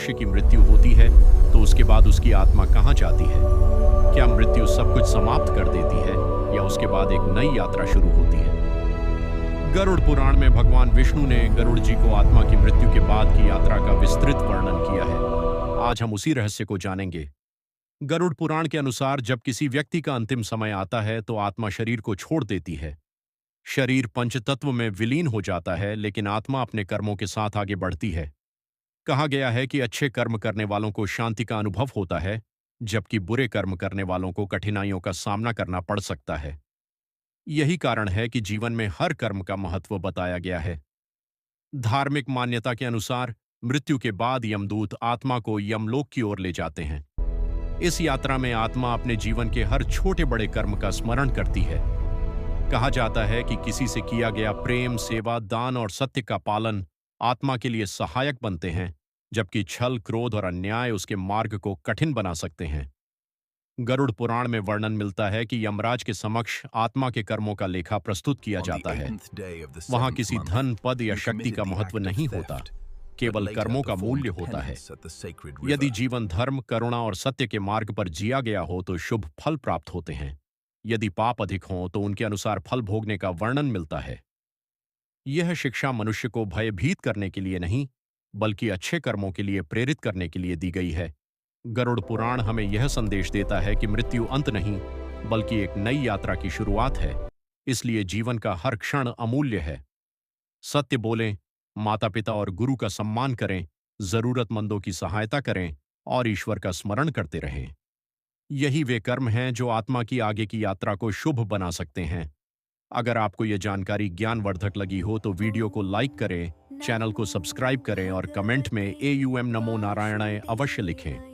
मनुष्य की मृत्यु होती है तो उसके बाद उसकी आत्मा कहाँ जाती है? क्या मृत्यु सब कुछ समाप्त कर देती है या उसके बाद एक नई यात्रा शुरू होती है? गरुड़ पुराण में भगवान विष्णु ने गरुड़ जी को आत्मा की मृत्यु के बाद की यात्रा का विस्तृत वर्णन किया है। आज हम उसी रहस्य को जानेंगे। गरुड़ पुराण के अनुसार जब किसी व्यक्ति का अंतिम समय आता है तो आत्मा शरीर को छोड़ देती है। शरीर पंचतत्व में विलीन हो जाता है, लेकिन आत्मा अपने कर्मों के साथ आगे बढ़ती है। कहा गया है कि अच्छे कर्म करने वालों को शांति का अनुभव होता है, जबकि बुरे कर्म करने वालों को कठिनाइयों का सामना करना पड़ सकता है। यही कारण है कि जीवन में हर कर्म का महत्व बताया गया है। धार्मिक मान्यता के अनुसार मृत्यु के बाद यमदूत आत्मा को यमलोक की ओर ले जाते हैं। इस यात्रा में आत्मा अपने जीवन के हर छोटे बड़े कर्म का स्मरण करती है। कहा जाता है कि किसी से किया गया प्रेम, सेवा, दान और सत्य का पालन आत्मा के लिए सहायक बनते हैं, जबकि छल, क्रोध और अन्याय उसके मार्ग को कठिन बना सकते हैं। गरुड़ पुराण में वर्णन मिलता है कि यमराज के समक्ष आत्मा के कर्मों का लेखा प्रस्तुत किया जाता है। वहां किसी धन, पद या शक्ति का महत्व नहीं होता, केवल कर्मों का मूल्य होता है। यदि जीवन धर्म, करुणा और सत्य के मार्ग पर जिया गया हो तो शुभ फल प्राप्त होते हैं। यदि पाप अधिक हों तो उनके अनुसार फल भोगने का वर्णन मिलता है। यह शिक्षा मनुष्य को भयभीत करने के लिए नहीं, बल्कि अच्छे कर्मों के लिए प्रेरित करने के लिए दी गई है। गरुड़ पुराण हमें यह संदेश देता है कि मृत्यु अंत नहीं, बल्कि एक नई यात्रा की शुरुआत है। इसलिए जीवन का हर क्षण अमूल्य है। सत्य बोलें, माता पिता और गुरु का सम्मान करें, जरूरतमंदों की सहायता करें और ईश्वर का स्मरण करते रहें। यही वे कर्म हैं जो आत्मा की आगे की यात्रा को शुभ बना सकते हैं। अगर आपको यह जानकारी ज्ञानवर्धक लगी हो तो वीडियो को लाइक करें, चैनल को सब्सक्राइब करें और कमेंट में AUM नमो नारायणाय अवश्य लिखें।